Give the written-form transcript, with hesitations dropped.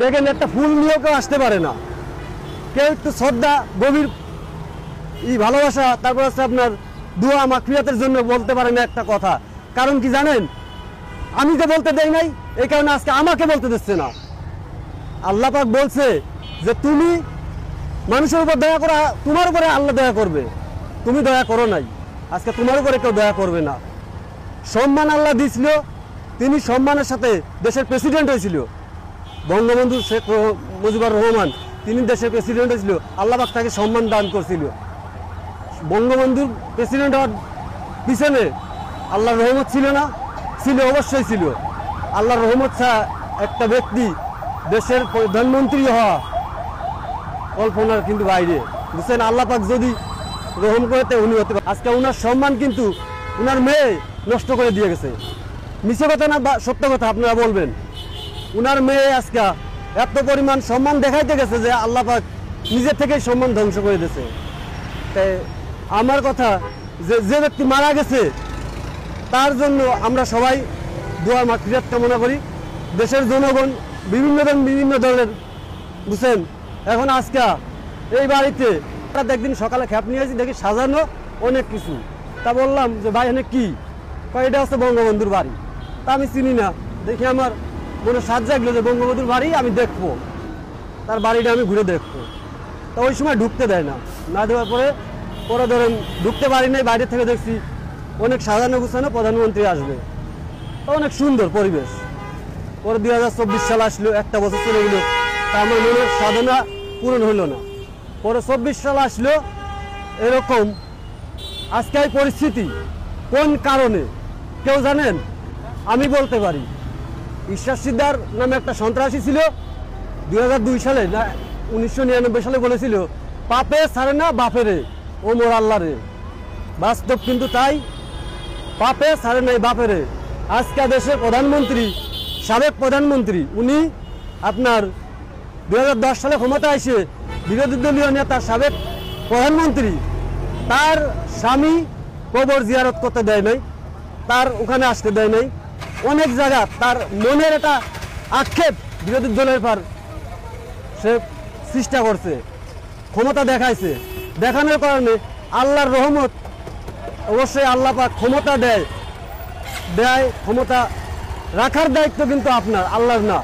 এখানে একটা ফুল নিয়েও কেউ আসতে পারে না, কেউ একটু শ্রদ্ধা গভীর ভালোবাসা তারপর আছে আপনার দোয়া মাগফিরাতের জন্য বলতে পারে না একটা কথা। কারণ কি জানেন, আমি যে বলতে দেই নাই এই কারণে আজকে আমাকে বলতে দিচ্ছে না। আল্লাহ পাক বলছে যে তুমি মানুষের উপর দয়া করা, তোমার উপরে আল্লাহ দয়া করবে, তুমি দয়া করো নাই, আজকে তোমার উপরে কেউ দয়া করবে না। সম্মান আল্লাহ দিয়েছিল, তিনি সম্মানের সাথে দেশের প্রেসিডেন্ট হয়েছিল, বঙ্গবন্ধু শেখ মুজিবুর রহমান, তিনি দেশের প্রেসিডেন্ট হয়েছিল, আল্লাহ পাক তাকে সম্মান দান করছিল। বঙ্গবন্ধুর প্রেসিডেন্ট হওয়ার পিছনে আল্লাহর রহমত ছিল না? ছিল, অবশ্যই ছিল। আল্লাহর রহমত ছাড়া একটা ব্যক্তি দেশের প্রধানমন্ত্রী হওয়া কল্পনার কিন্তু বাইরে, বুঝছেন। আল্লাহ পাক যদি রহম করতে উনি হতে পারে। আজকে ওনার সম্মান কিন্তু ওনার মেয়ে নষ্ট করে দিয়ে গেছে। মিছে কথা না সত্য কথা আপনারা বলবেন, ওনার মেয়ে আজকে এত পরিমাণ সম্মান দেখাইতে গেছে যে আল্লাহ পাক নিজের থেকেই সম্মান ধ্বংস করে দিয়েছে। তাই আমার কথা যে ব্যক্তি মারা গেছে তার জন্য আমরা সবাই দোয়া মাগফিরাত কামনা করি। দেশের জনগণ বিভিন্ন দলের, বুঝছেন। এখন আজকে এই বাড়িতে একদিন সকালে খ্যাপ নিয়ে আসি, দেখি সাজানো অনেক কিছু। তা বললাম যে ভাই এখানে কি? এটা হচ্ছে বঙ্গবন্ধুর বাড়ি। তা আমি চিনি না, দেখি আমার মনে সাজ জাগলো যে বঙ্গবন্ধুর বাড়ি আমি দেখবো, তার বাড়িটা আমি ঘুরে দেখবো। তা ওই সময় ঢুকতে দেয় না দেওয়ার পরে ধরেন ঢুকতে পারি নাই। বাইরে থেকে দেখছি অনেক সাজানো গুছানো, প্রধানমন্ত্রী আসবে, অনেক সুন্দর পরিবেশ। পরে 2024 সাল আসলো, একটা বছর চলে গেল, তা আমার মনের সাধনা পূরণ হইল না। পরে 24 সাল আসলো, এরকম আজকে এই পরিস্থিতি কোন কারণে কেউ জানেন? আমি বলতে পারি, ঈশ্বর সিদ্ধার নামে একটা সন্ত্রাসী ছিল 2002 সালে না 1999 সালে বলেছিল, পাপে ছাড়ে না বাপেরে, ও মোর আল্লাহ রে। বাস্তব কিন্তু তাই, পাপে ছাড়ে নাই বাপেরে। আজকে দেশের প্রধানমন্ত্রী, সাবেক প্রধানমন্ত্রী, উনি আপনার 2010 সালে ক্ষমতা এসে বিরোধী দলীয় নেতা সাবেক প্রধানমন্ত্রী, তার স্বামী কবর জিয়ারত করতে দেয় নাই, তার ওখানে আসতে দেয় নাই। অনেক জায়গা তার মনের একটা আক্ষেপ বিরোধী দলের পর সে চেষ্টা করছে, ক্ষমতা দেখাইছে। দেখানোর কারণে আল্লাহর রহমত, অবশ্যই আল্লাহ পাক ক্ষমতা দেয়, ক্ষমতা রাখার দায়িত্ব কিন্তু আপনার, আল্লাহর না।